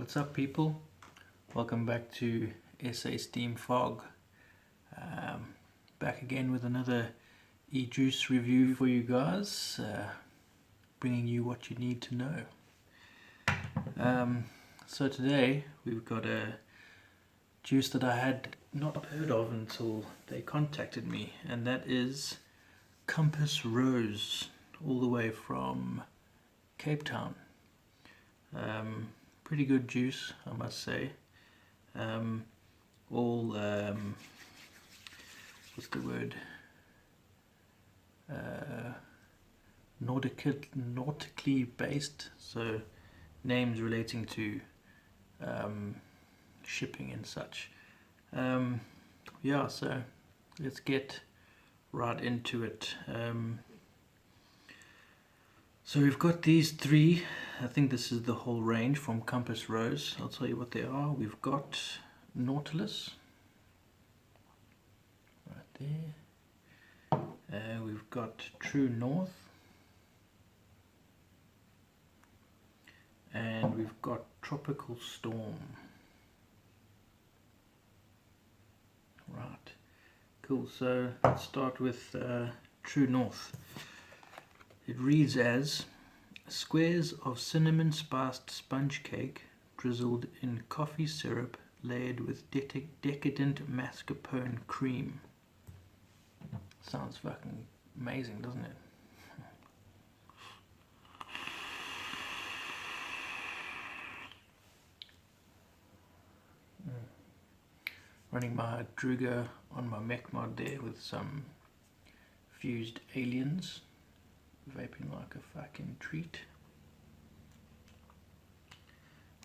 What's up, people? Welcome back to SA Steam Fog. Back again with another e-juice review for you guys, bringing you what you need to know. So today we've got a juice that I had not heard of until they contacted me, and that is Compass Rose, all the way from Capetown. Pretty good juice, I must say. All what's the word? Nautically based, so names relating to shipping and such. Yeah, so let's get right into it. So we've got these three. I think this is the whole range from Compass Rose. I'll tell you what they are. We've got Nautilus, right there. We've got True North, and we've got Tropical Storm. Right, cool. So let's start with True North. It reads as squares of cinnamon spiced sponge cake drizzled in coffee syrup layered with decadent mascarpone cream. Sounds fucking amazing, doesn't it? Running my Druga on my mech mod there with some fused aliens. Vaping like a fucking treat.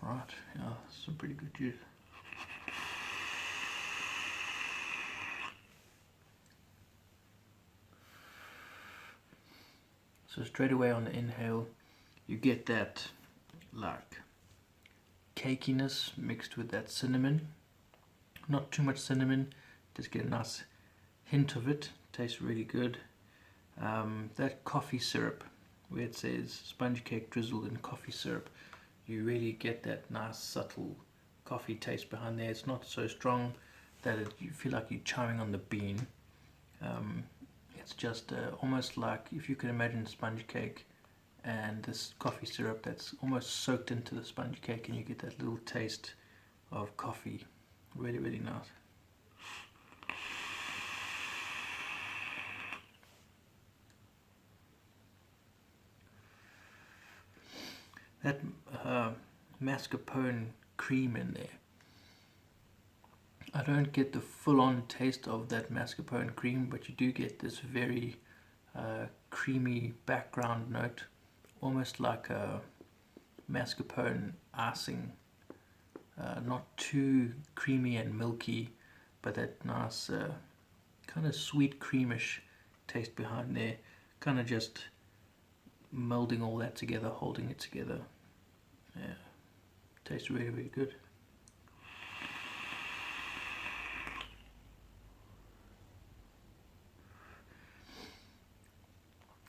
Right, yeah, some pretty good juice. So straight away on the inhale, you get that like cakiness mixed with that cinnamon. Not too much cinnamon, just get a nice hint of it. Tastes really good. That coffee syrup, where it says sponge cake drizzled in coffee syrup, you really get that nice subtle coffee taste behind there. It's not so strong that you feel like you're chowing on the bean. It's just almost like if you can imagine sponge cake and this coffee syrup that's almost soaked into the sponge cake, and you get that little taste of coffee. Really, really nice. That mascarpone cream in there, I don't get the full-on taste of that mascarpone cream, but you do get this very creamy background note, almost like a mascarpone icing. Not too creamy and milky, but that nice kind of sweet creamish taste behind there, kind of just melding all that together, holding it together. Yeah, tastes really, really good.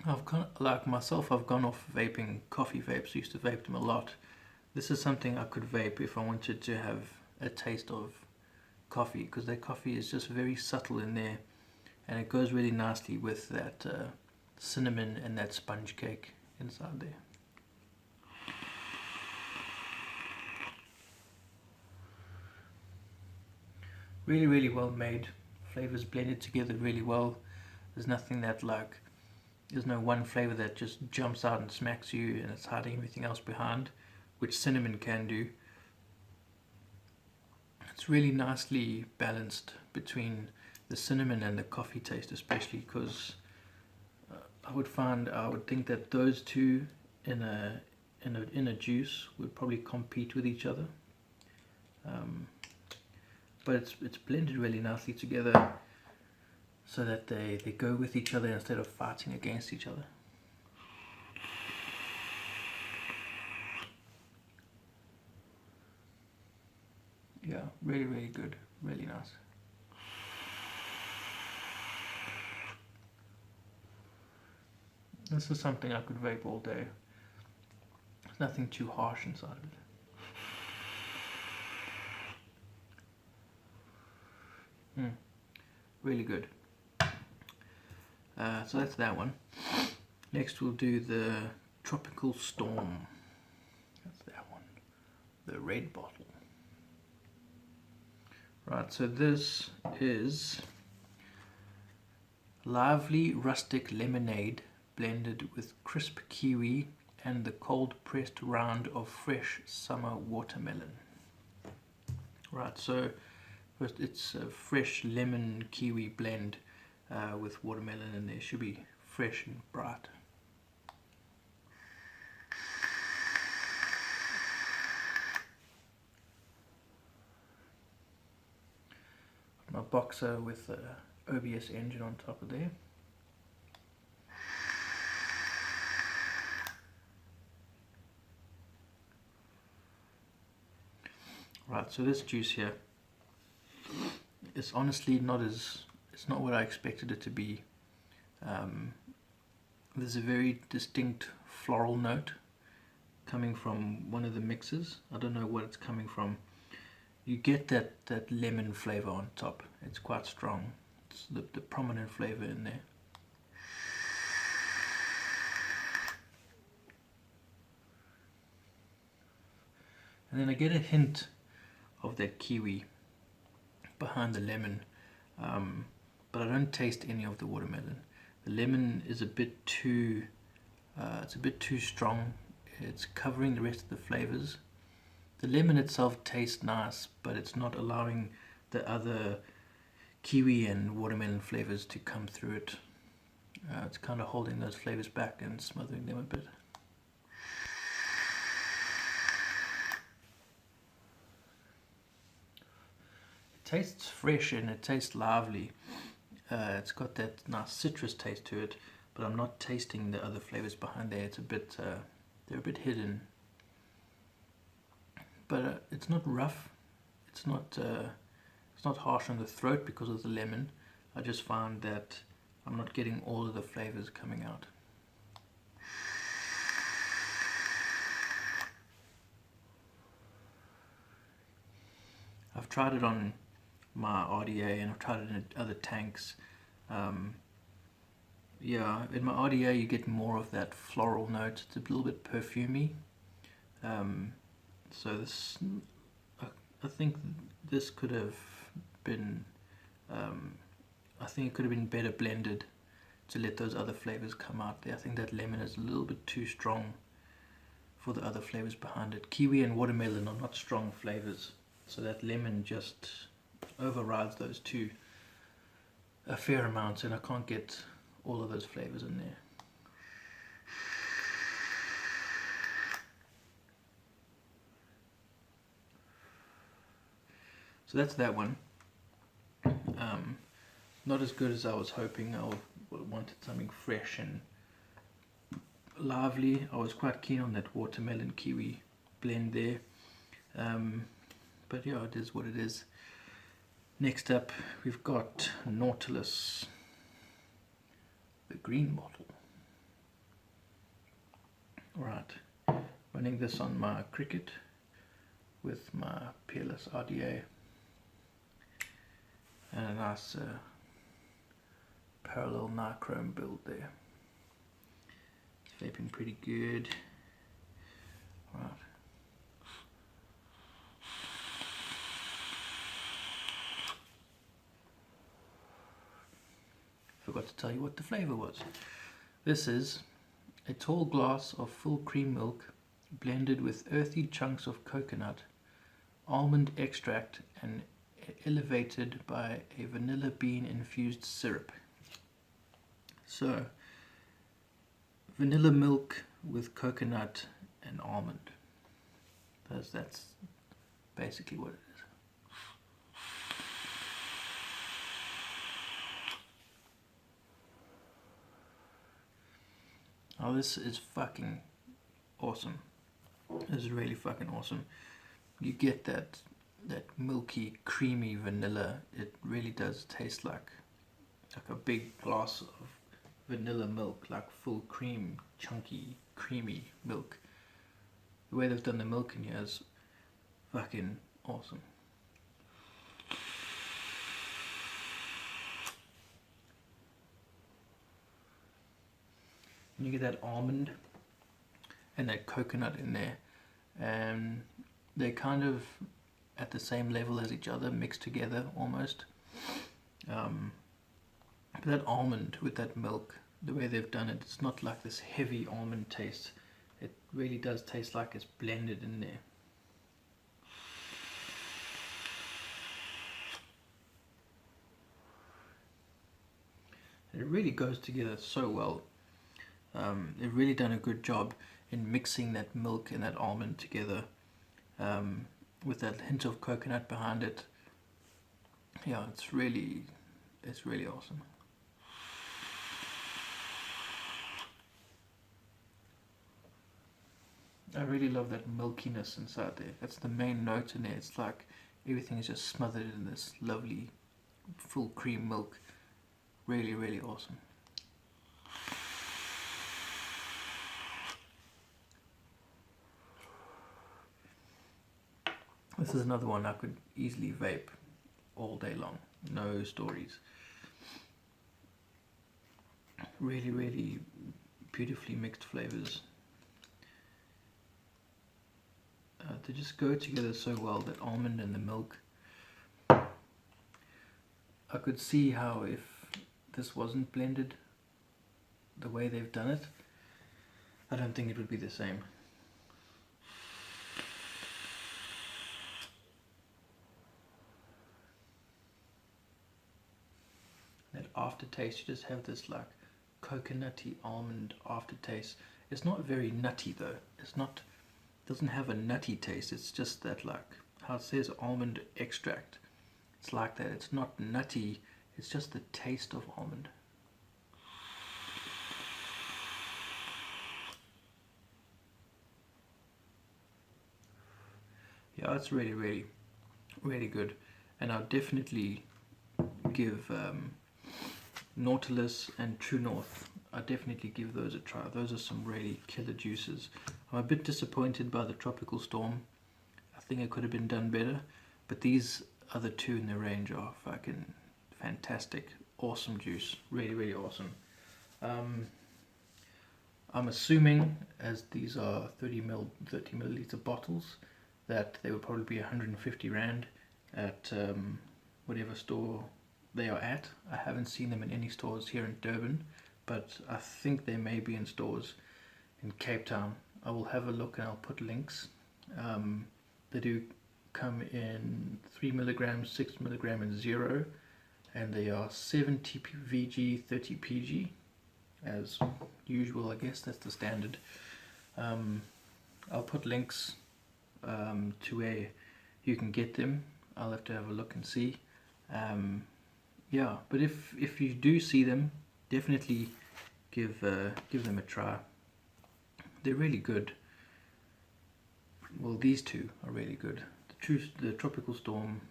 I've kind of, like myself, I've gone off vaping coffee vapes. Used to vape them a lot. This is something I could vape if I wanted to have a taste of coffee, because that coffee is just very subtle in there, and it goes really nicely with that cinnamon and that sponge cake inside there. Really, really well made. Flavors blended together really well. There's nothing that like, there's no one flavor that just jumps out and smacks you and it's hiding everything else behind, which cinnamon can do. It's really nicely balanced between the cinnamon and the coffee taste, especially because I would think that those two in a juice would probably compete with each other. But it's blended really nicely together so that they go with each other instead of fighting against each other. Yeah, really, really good, really nice. This is something I could vape all day. There's nothing too harsh inside of it. Really good. So that's that one. Next we'll do the Tropical Storm. That's that one. The red bottle. Right, so this is lively rustic lemonade blended with crisp kiwi and the cold pressed round of fresh summer watermelon. Right, so first it's a fresh lemon kiwi blend with watermelon in there. Should be fresh and bright. My boxer with the OBS engine on top of there. Right, so this juice here is honestly it's not what I expected it to be. There's a very distinct floral note coming from one of the mixes. I don't know what it's coming from. You get that lemon flavor on top. It's quite strong. It's the prominent flavor in there. And then I get a hint of that kiwi behind the lemon, but I don't taste any of the watermelon. The lemon is a bit too strong. It's covering the rest of the flavors. The lemon itself tastes nice, but it's not allowing the other kiwi and watermelon flavors to come through it. It's kind of holding those flavors back and smothering them a bit. It tastes fresh and it tastes lively. It's got that nice citrus taste to it, but I'm not tasting the other flavors behind there. It's a bit, they're a bit hidden. But it's not rough. It's not harsh on the throat because of the lemon. I just found that I'm not getting all of the flavors coming out. I've tried it on my RDA and I've tried it in other tanks. Yeah, in my RDA you get more of that floral note. It's a little bit perfumey. So this, I think this could have been, I think it could have been better blended to let those other flavors come out there. I think that lemon is a little bit too strong for the other flavors behind it. Kiwi and watermelon are not strong flavors, so that lemon just overrides those two a fair amount, and I can't get all of those flavors in there. So that's that one. Not as good as I was hoping. I wanted something fresh and lively. I was quite keen on that watermelon kiwi blend there. But yeah, it is what it is. Next up, we've got Nautilus, the green bottle. Right, running this on my Cricut with my Peerless RDA and a nice parallel nichrome build there. It's vaping pretty good. Right. Forgot to tell you what the flavor was. This is a tall glass of full cream milk blended with earthy chunks of coconut, almond extract, and elevated by a vanilla bean infused syrup. So, vanilla milk with coconut and almond. That's basically what it is. Oh, this is fucking awesome. This is really fucking awesome. You get that milky, creamy vanilla. It really does taste like a big glass of vanilla milk, like full cream, chunky, creamy milk. The way they've done the milk in here is fucking awesome. You get that almond and that coconut in there, and they're kind of at the same level as each other, mixed together almost. But that almond with that milk, the way they've done it, it's not like this heavy almond taste. It really does taste like it's blended in there. It really goes together so well. They've really done a good job in mixing that milk and that almond together, with that hint of coconut behind it. Yeah, it's really awesome. I really love that milkiness inside there. That's the main note in there. It's like everything is just smothered in this lovely full cream milk. Really awesome. This is another one I could easily vape all day long. No stories. Really beautifully mixed flavors. They just go together so well, that almond and the milk. I could see how if this wasn't blended the way they've done it, I don't think it would be the same. That aftertaste, you just have this like coconutty almond aftertaste. It's not very nutty though. Doesn't have a nutty taste. It's just that, like how it says almond extract. It's like that. It's not nutty. It's just the taste of almond. Yeah, it's really good. And I'll definitely give Nautilus and True North, I definitely give those a try. Those are some really killer juices. I'm a bit disappointed by the Tropical Storm. I think it could have been done better, but these other two in the range are fucking fantastic. Awesome juice. Really awesome. I'm assuming, as these are 30 milliliter bottles, that they would probably be 150 Rand at whatever store they are at. I haven't seen them in any stores here in Durban, but I think they may be in stores in Capetown. I will have a look and I'll put links. They do come in 3 milligrams, 6 milligram and 0, and they are 70 VG, 30 PG as usual. I guess that's the standard. I'll put links to where you can get them. I'll have to have a look and see. Yeah, but if you do see them, definitely give them a try. They're really good. Well, these two are really good. The Tropical Storm,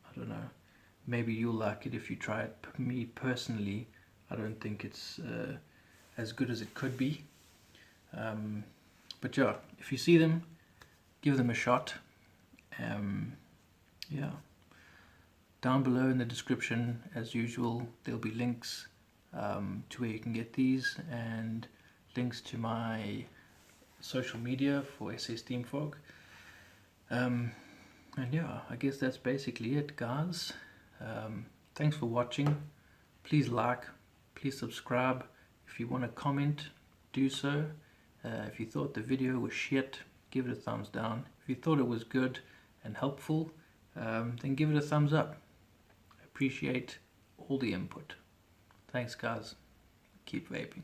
I don't know. Maybe you'll like it if you try it. Me personally, I don't think it's as good as it could be. But yeah, if you see them, give them a shot. Yeah. Down below in the description, as usual, there'll be links to where you can get these, and links to my social media for SA Steam Fog. And yeah, I guess that's basically it, guys. Thanks for watching. Please like, please subscribe. If you want to comment, do so. If you thought the video was shit, give it a thumbs down. If you thought it was good and helpful, then give it a thumbs up. I appreciate all the input. Thanks, guys. Keep vaping.